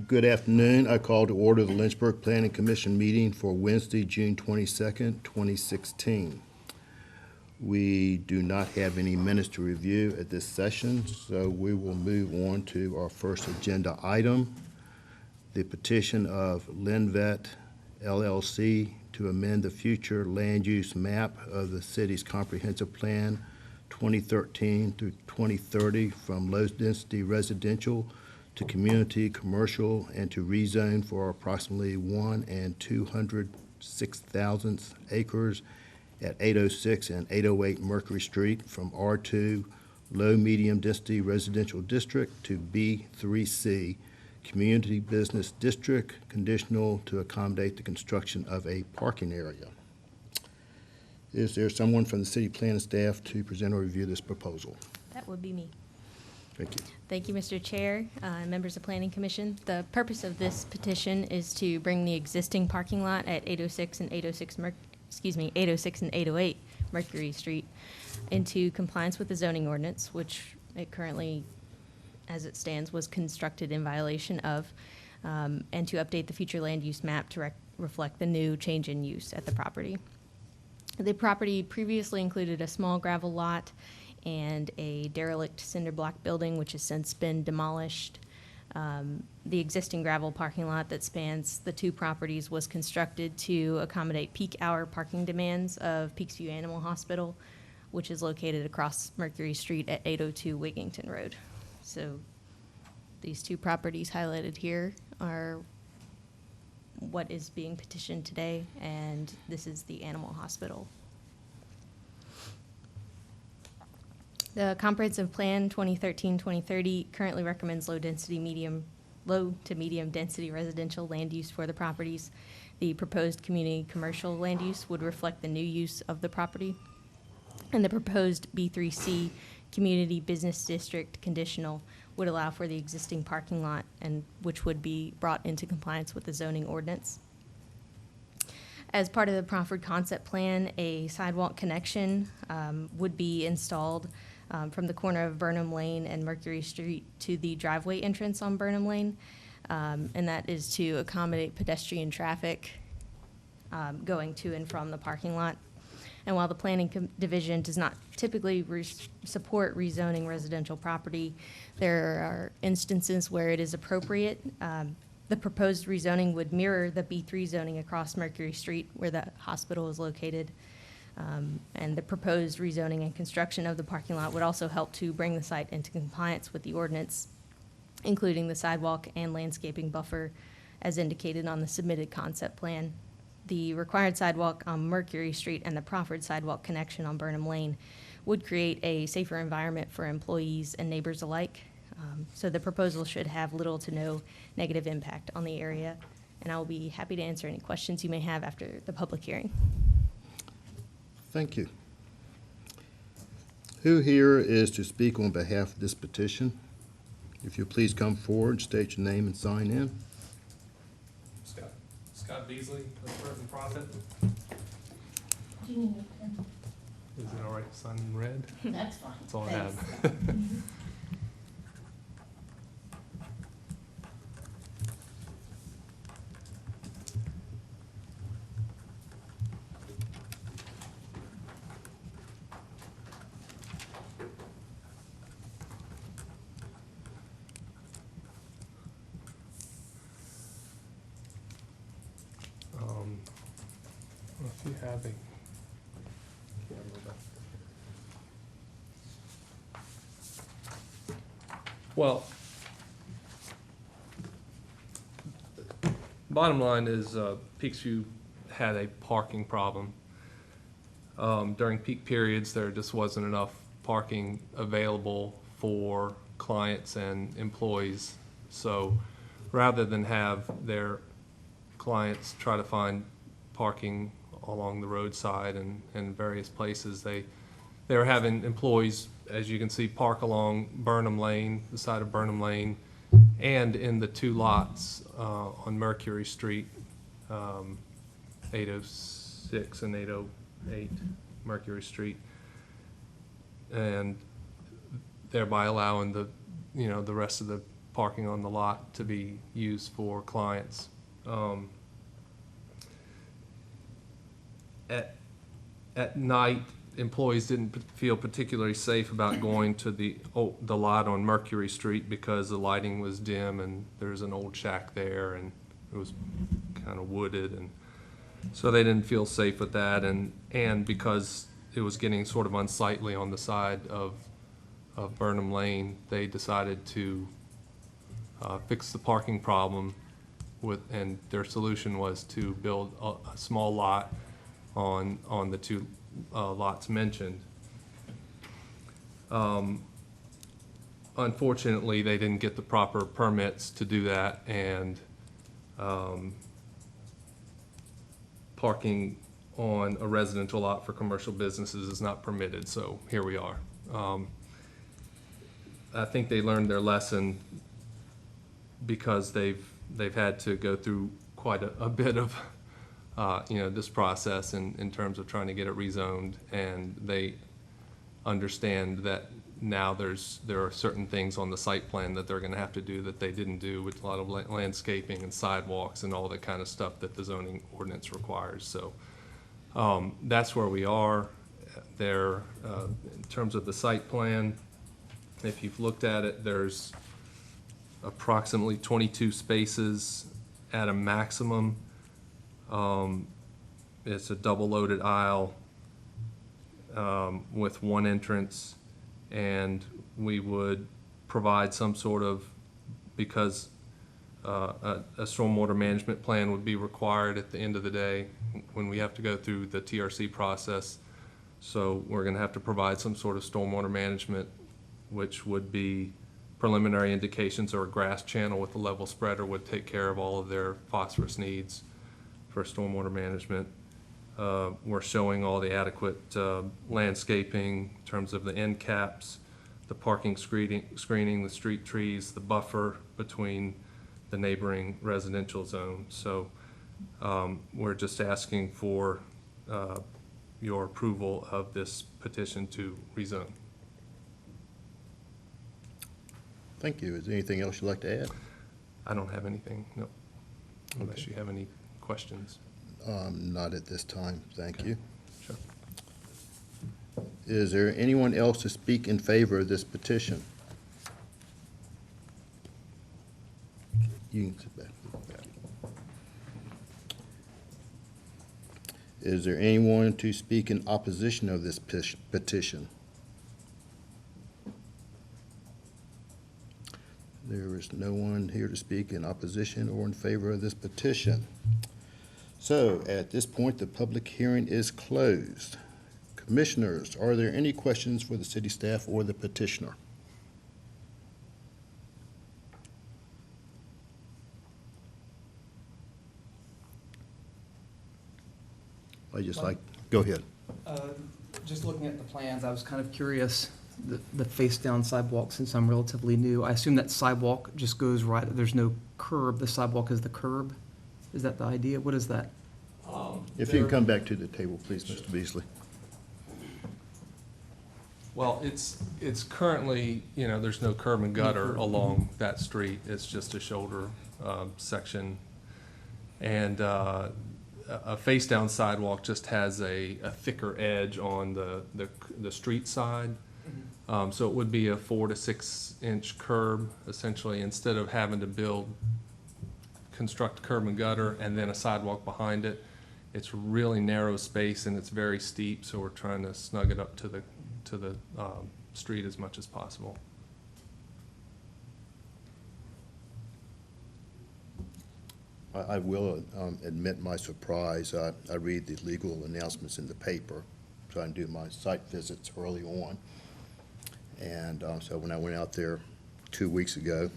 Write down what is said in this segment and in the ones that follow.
Good afternoon. I call to order the Lynchburg Planning Commission meeting for Wednesday, June 22nd, 2016. We do not have any minutes to review at this session, so we will move on to our first agenda item, the petition of Linvet LLC to amend the future land use map of the city's comprehensive plan 2013 through 2030 from low-density residential to community, commercial, and to rezone for approximately 1 206,000 acres at 806 and 808 Mercury Street from R2 low-medium density residential district to B3C community business district, conditional to accommodate the construction of a parking area. Is there someone from the city planning staff to present or review this proposal? That would be me. Thank you. Thank you, Mr. Chair, members of Planning Commission. The purpose of this petition is to bring the existing parking lot at 806 and 806 806 and 808 Mercury Street into compliance with the zoning ordinance, which it currently, as it stands, was constructed in violation of, and to update the future land use map to reflect the new change in use at the property. The property previously included a small gravel lot and a derelict cinder block building, which has since been demolished. The existing gravel parking lot that spans the two properties was constructed to accommodate peak hour parking demands of Peaksview Animal Hospital, which is located across Mercury Street at 802 Wigington Road. So these two properties highlighted here are what is being petitioned today, and this is the animal hospital. The Comprehensive Plan 2013-2030 currently recommends low to medium density residential land use for the properties. The proposed community commercial land use would reflect the new use of the property. And the proposed B3C community business district conditional would allow for the existing parking lot, and which would be brought into compliance with the zoning ordinance. As part of the proffered concept plan, a sidewalk connection would be installed from the corner of Burnham Lane and Mercury Street to the driveway entrance on Burnham Lane, and that is to accommodate pedestrian traffic going to and from the parking lot. And while the Planning Division does not typically support rezoning residential property, there are instances where it is appropriate. The proposed rezoning would mirror the B3 zoning across Mercury Street where the hospital is located. And the proposed rezoning and construction of the parking lot would also help to bring the site into compliance with the ordinance, including the sidewalk and landscaping buffer as indicated on the submitted concept plan. The required sidewalk on Mercury Street and the proffered sidewalk connection on Burnham Lane would create a safer environment for employees and neighbors alike. So the proposal should have little to no negative impact on the area, and I will be happy to answer any questions you may have after the public hearing. Thank you. Who here is to speak on behalf of this petition? If you'll please come forward, state your name and sign in. Scott Beasley, Present Profit. Do you need a pen? Is it all right to sign in red? That's fine. That's all I Thanks. have. If you have a well, bottom line is Peaksview had a parking problem. During peak periods, there just wasn't enough parking available for clients and employees. So rather than have their clients try to find parking along the roadside and various places, they were having employees, as you can see, park along Burnham Lane, the side of Burnham Lane, and in the two lots on Mercury Street, 806 and 808 Mercury Street, and thereby allowing the rest of the parking on the lot to be used for clients. At night, employees didn't feel particularly safe about going to the lot on Mercury Street because the lighting was dim and there's an old shack there and it was kind of wooded, and so they didn't feel safe with that, and because it was getting sort of unsightly on the side of Burnham Lane, they decided to fix the parking problem and their solution was to build a small lot on the two lots mentioned. Unfortunately, they didn't get the proper permits to do that, and parking on a residential lot for commercial businesses is not permitted, so here we are. I think they learned their lesson because they've had to go through quite a bit of this process in terms of trying to get it rezoned, and they understand that now there are certain things on the site plan that they're going to have to do that they didn't do, with a lot of landscaping and sidewalks and all the kind of stuff that the zoning ordinance requires. So that's where we are there. In terms of the site plan, if you've looked at it, there's approximately 22 spaces at a maximum. It's a double-loaded aisle with one entrance, and we would provide some sort of, because a stormwater management plan would be required at the end of the day when we have to go through the TRC process. So we're going to have to provide some sort of stormwater management, which would be preliminary indications, or a grass channel with a level spreader would take care of all of their phosphorus needs for stormwater management. We're showing all the adequate landscaping in terms of the end caps, the parking screening, the street trees, the buffer between the neighboring residential zone. So we're just asking for your approval of this petition to rezone. Thank you. Is there anything else you'd like to add? I don't have anything, no, unless Okay. you have any questions. Not at this time, thank Okay. you. Sure. Is there anyone else to speak in favor of this petition? You can sit back. Is there anyone to speak in opposition of this petition? There is no one here to speak in opposition or in favor of this petition. So at this point, the public hearing is closed. Commissioners, are there any questions for the city staff or the petitioner? Go ahead. Just looking at the plans, I was kind of curious, the face-down sidewalk, since I'm relatively new, I assume that sidewalk just goes right, there's no curb, the sidewalk is the curb? Is that the idea? What is that? If you can come back to the table, please, Mr. Beasley. Well, it's currently, there's no curb and gutter along that street. It's just a shoulder section. And a face-down sidewalk just has a thicker edge on the street side. So it would be a 4 to 6 inch curb, essentially, instead of having to construct curb and gutter and then a sidewalk behind it. It's really narrow space and it's very steep, so we're trying to snug it up to the street as much as possible. I will admit my surprise. I read the legal announcements in the paper, trying to do my site visits early on. And so when I went out there 2 weeks ago,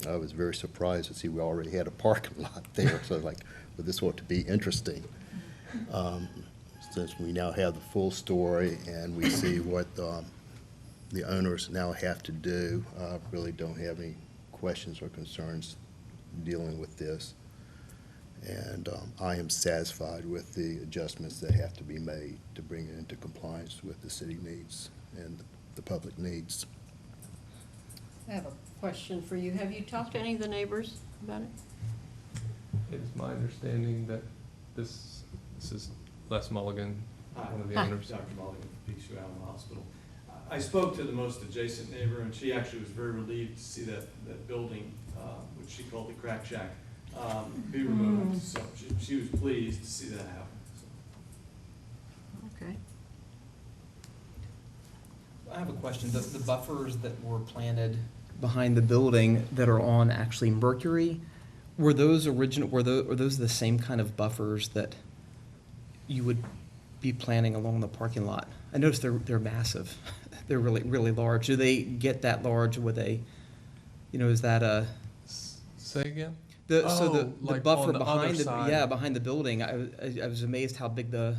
I was very surprised to see we already had a parking lot there. So like, well, this ought to be interesting. Since we now have the full story and we see what the owners now have to do, I really don't have any questions or concerns dealing with this. And I am satisfied with the adjustments that have to be made to bring it into compliance with the city needs and the public needs. I have a question for you. Have you talked to any of the neighbors about it? It's my understanding that this is Les Mulligan, one of the Hi. owners. Dr. Mulligan, Peekskill Allen Hospital. I spoke to the most adjacent neighbor, and she actually was very relieved to see that building, which she called the crack shack, be removed. So she was pleased to see that happen. So. Okay. I have a question. The buffers that were planted behind the building that are on actually Mercury, were those were those the same kind of buffers that you would be planning along the parking lot? I noticed they're massive. They're really, really large. Do they get that large with a, is that a, Say again? the like buffer on the other behind side. behind the building? I was amazed how big the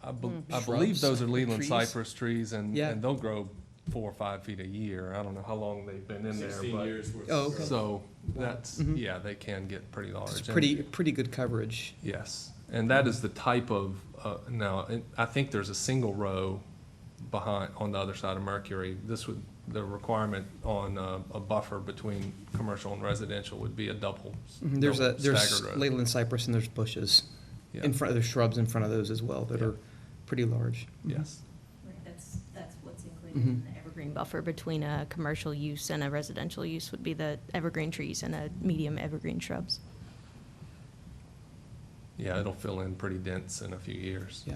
I believe Shrubs, those are Leland trees? cypress trees, and Yeah. they'll grow 4 or 5 feet a year. I don't know how long they've been in there, 16 but. years worth. Oh, of okay. growth. So that's, Mhm. yeah, they can get pretty large. it's And- pretty good coverage. Yes, and that is the type of, I think there's a single row behind, on the other side of Mercury. The requirement on a buffer between commercial and residential would be a double There's staggered row. Leyland cypress and there's bushes Yeah. in front, there's shrubs in front of those as well that Yeah. are pretty large. Yes, Right, that's what's included Mhm. in the evergreen buffer between a commercial use and a residential use would be the evergreen trees and a medium evergreen shrubs. yeah, it'll fill in pretty dense in a few years. Yeah.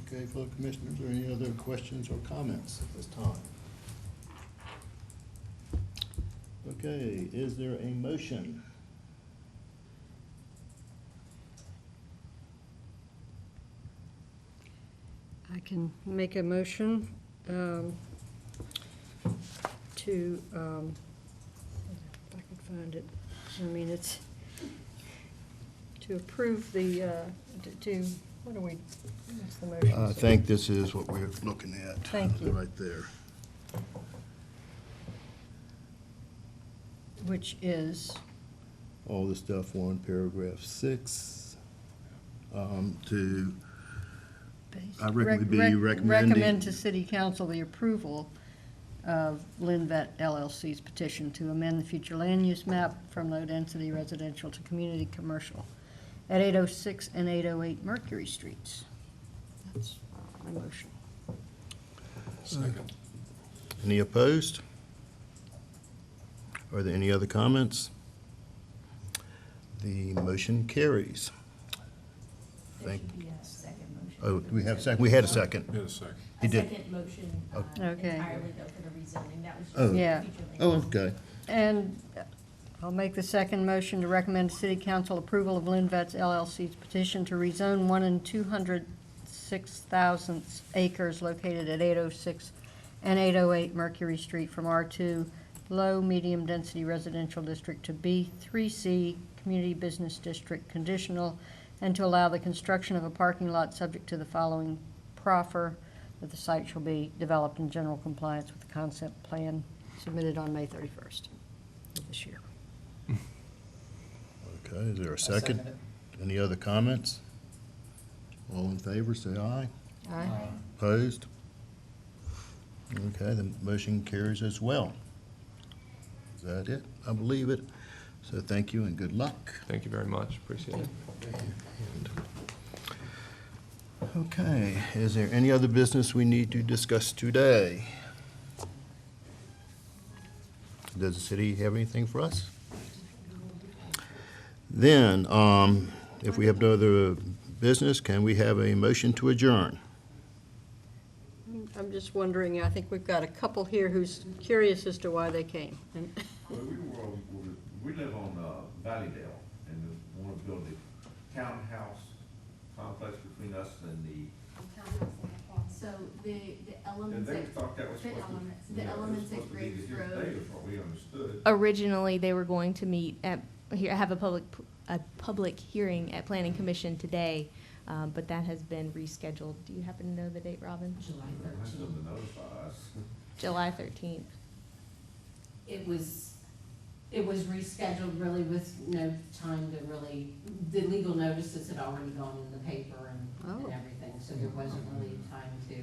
Okay, fellow commissioners, are any other questions or comments at this time? Okay, is there a motion? I can make a motion to, if I can find it, I mean, it's to approve the, what are we, what's the motion? I think this is what we're looking at. Thank you. Right there. Which is, All the stuff on paragraph 6, to, I reckon we'd be recommending- recommend to city council the approval of Linvet LLC's petition to amend the future land use map from low-density residential to community commercial at 806 and 808 Mercury Streets. That's my motion. any opposed? Are there any other comments? The motion carries. Thank, oh, do we have a second? We had a second. Wait a second. He did. Second motion Okay. entirely though for the rezoning, that was Oh. just Yeah. future land Oh, use. okay. And I'll make the second motion to recommend to city council approval of Linvet's LLC's petition to rezone 1 206,000 acres located at 806 and 808 Mercury Street from R2 Low Medium Density Residential District to B3C Community Business District conditional, and to allow the construction of a parking lot subject to the following proffer, that the site shall be developed in general compliance with the concept plan submitted on May 31st of this year. Okay, is there a second? Any other comments? All in favor, say aye. Aye. Opposed? Okay, the motion carries as well. Is that it? I believe it. So thank you and good luck. Thank you very much, appreciate it. Okay, is there any other business we need to discuss today? Does the city have anything for us? Then, if we have no other business, can we have a motion to adjourn? I'm just wondering, I think we've got a couple here who's curious as to why they came. And Well, we live on Valleydale, and we want to build a townhouse complex between us and the, So the and elements they that, thought that was fit supposed to. elements- the yeah, it was elements at supposed to be Graves here Road. today, is what we understood. originally, they were going to meet at, have a public hearing at Planning Commission today, but that has been rescheduled. Do you happen to know the date, Robin? They have to notify us. July 13th. It was rescheduled really with no time to really, the legal notices had already gone in the paper and Oh. everything, so there wasn't really time to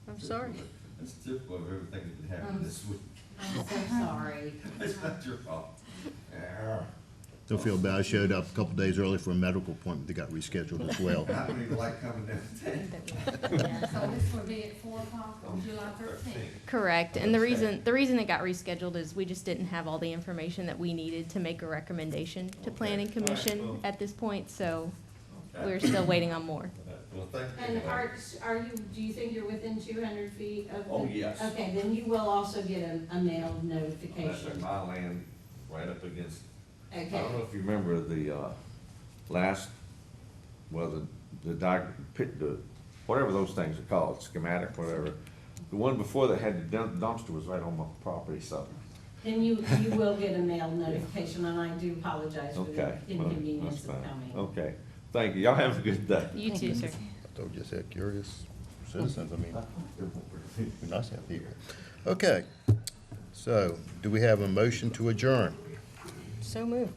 I'm sorry. It's typical of everything that can happen this week. I'm so sorry. It's not your fault. Yeah. Don't feel bad, I showed up a couple days early for a medical appointment that got rescheduled as well. I don't even like coming downtown. Yeah, so this will be at 4 o'clock on July 13th. Correct, and the reason it got rescheduled is we just didn't have all the information that we needed to make a recommendation to Planning Okay. All right, Commission well. at this point, so Okay. we're still waiting on more. Well, thank you. And are you, do you think you're within 200 feet of the? Oh, yes. Okay, then you will also get a mailed That's notification. my land right up against, I Okay, don't know if you remember the, last, well, the whatever those things are called, schematic, whatever. The one before that had the dumpster was right on my property, so. then you will get a mailed notification, and I do apologize for the Okay. well, inconvenience that's of fine. coming. Okay, thank you. Y'all have a good day. You too, sir. I told you, just had curious citizens, I mean, we're nice to have people. Okay, so, do we have a motion to adjourn? So moved.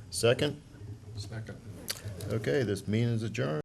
Second? Second. Okay, this meeting is adjourned.